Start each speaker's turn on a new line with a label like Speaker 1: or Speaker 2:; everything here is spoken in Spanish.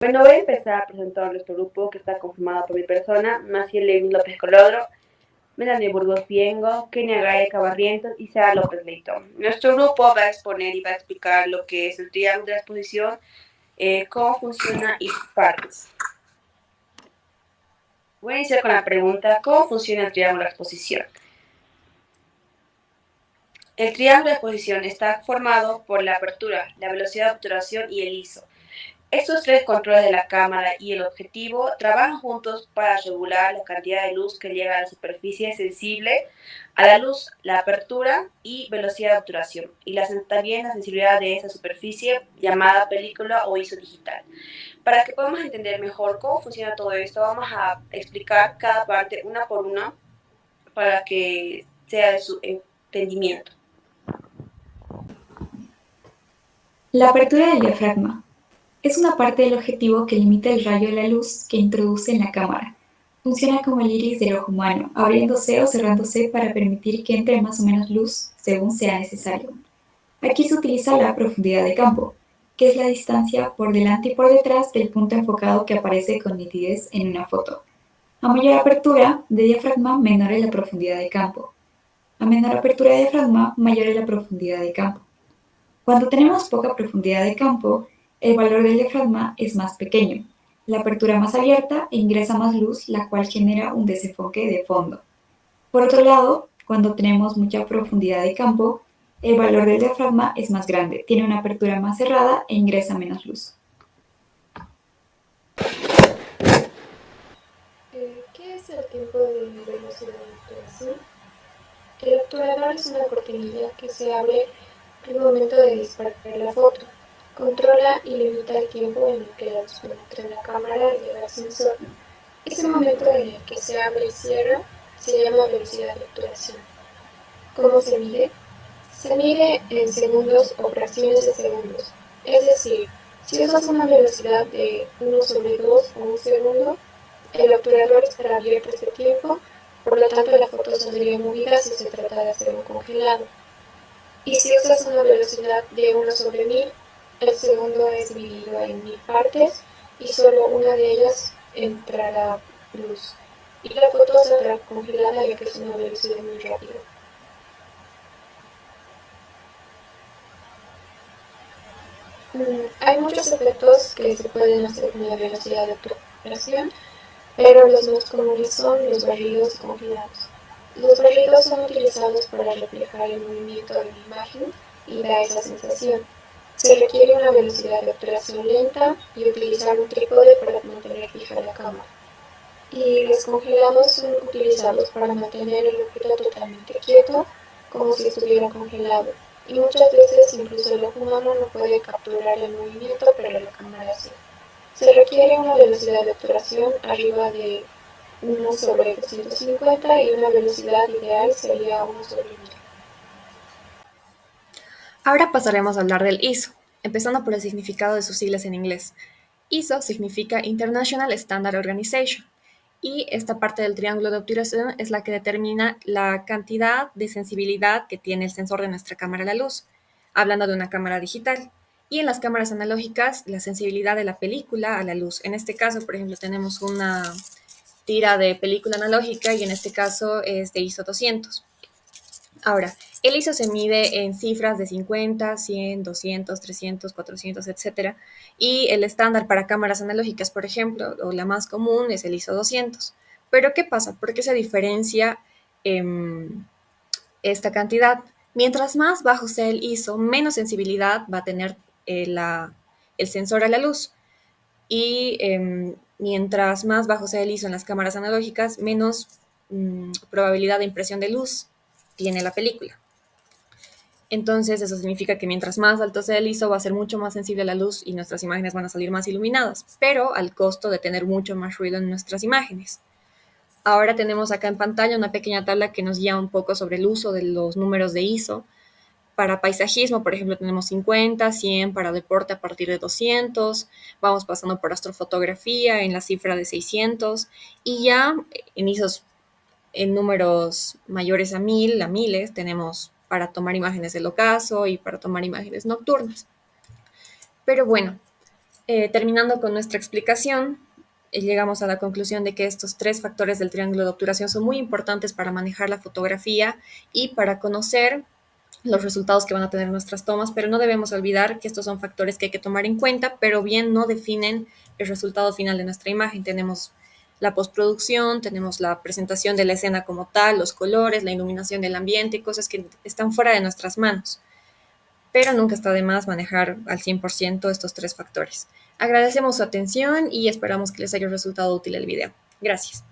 Speaker 1: Bueno, voy a empezar a presentar nuestro grupo que está conformado por mi persona, Maciel Levin López Colodro, Melanie Burgos Piengo, Kenia Gaeca Barrientos y Sara López Leitón. Nuestro grupo va a exponer y va a explicar lo que es el triángulo de la exposición, cómo funciona y sus partes. Voy a iniciar con la pregunta, ¿cómo funciona el triángulo de la exposición? El triángulo de exposición está formado por la apertura, la velocidad de obturación y el ISO. Estos tres controles de la cámara y el objetivo trabajan juntos para regular la cantidad de luz que llega a la superficie sensible a la luz, la apertura y velocidad de obturación, y también la sensibilidad de esa superficie llamada película o ISO digital. Para que podamos entender mejor cómo funciona todo esto, vamos a explicar cada parte una por una para que sea de su entendimiento.
Speaker 2: La apertura del diafragma es una parte del objetivo que limita el rayo de la luz que introduce en la cámara. Funciona como el iris del ojo humano, abriéndose o cerrándose para permitir que entre más o menos luz según sea necesario. Aquí se utiliza la profundidad de campo, que es la distancia por delante y por detrás del punto enfocado que aparece con nitidez en una foto. A mayor apertura de diafragma, menor es la profundidad de campo. A menor apertura de diafragma, mayor es la profundidad de campo. Cuando tenemos poca profundidad de campo, el valor del diafragma es más pequeño. La apertura más abierta ingresa más luz, la cual genera un desenfoque de fondo. Por otro lado, cuando tenemos mucha profundidad de campo, el valor del diafragma es más grande, tiene una apertura más cerrada e ingresa menos luz.
Speaker 3: ¿Qué es el tiempo de velocidad de obturación? El obturador es una cortinilla que se abre al momento de disparar la foto. Controla y limita el tiempo en el que la luz penetra en la cámara y llega al sensor. Ese momento en el que se abre y cierra se llama velocidad de obturación. ¿Cómo se mide? Se mide en segundos o fracciones de segundos. Es decir, si usas una velocidad de 1/2 o un segundo, el obturador estará abierto este tiempo, por lo tanto la foto saldría movida si se trata de hacer un congelado. Y si usas una velocidad de 1/1000, el segundo es dividido en 1000 partes y solo una de ellas entrará luz. Y la foto saldrá congelada ya que es una velocidad muy rápida. Hay muchos efectos que se pueden hacer con la velocidad de obturación, pero los más comunes son los barridos y congelados. Los barridos son utilizados para reflejar el movimiento de la imagen y da esa sensación. Se requiere una velocidad de obturación lenta y utilizar un trípode para mantener fija la cámara. Y los congelados son utilizados para mantener el objeto totalmente quieto, como si estuviera congelado. Y muchas veces incluso el ojo humano no puede capturar el movimiento, pero la cámara sí. Se requiere una velocidad de obturación arriba de 1/250 y una velocidad ideal sería 1/1000.
Speaker 4: Ahora pasaremos a hablar del ISO, empezando por el significado de sus siglas en inglés. ISO significa International Standard Organization, y esta parte del triángulo de obturación es la que determina la cantidad de sensibilidad que tiene el sensor de nuestra cámara a la luz, hablando de una cámara digital. Y en las cámaras analógicas, la sensibilidad de la película a la luz. En este caso, por ejemplo, tenemos una tira de película analógica y en este caso es de ISO 200. Ahora, el ISO se mide en cifras de 50, 100, 200, 300, 400, etcétera. Y el estándar para cámaras analógicas, por ejemplo, o la más común es el ISO 200. Pero, ¿qué pasa? ¿Por qué se diferencia esta cantidad? Mientras más bajo sea el ISO, menos sensibilidad va a tener el sensor a la luz. Y mientras más bajo sea el ISO en las cámaras analógicas, menos probabilidad de impresión de luz tiene la película. Entonces, eso significa que mientras más alto sea el ISO, va a ser mucho más sensible a la luz y nuestras imágenes van a salir más iluminadas, pero al costo de tener mucho más ruido en nuestras imágenes. Ahora tenemos acá en pantalla una pequeña tabla que nos guía un poco sobre el uso de los números de ISO. Para paisajismo, por ejemplo, tenemos 50, 100, para deporte a partir de 200, vamos pasando por astrofotografía en la cifra de 600, y ya en ISOs en números mayores a 1000, a miles, tenemos para tomar imágenes del ocaso y para tomar imágenes nocturnas. Pero bueno, Terminando con nuestra explicación, llegamos a la conclusión de que estos 3 factores del triángulo de obturación son muy importantes para manejar la fotografía y para conocer los resultados que van a tener nuestras tomas, pero no debemos olvidar que estos son factores que hay que tomar en cuenta, pero bien no definen el resultado final de nuestra imagen. Tenemos la postproducción, tenemos la presentación de la escena como tal, los colores, la iluminación del ambiente, cosas que están fuera de nuestras manos. Pero nunca está de más manejar al 100% estos 3 factores. Agradecemos su atención y esperamos que les haya resultado útil el video. Gracias.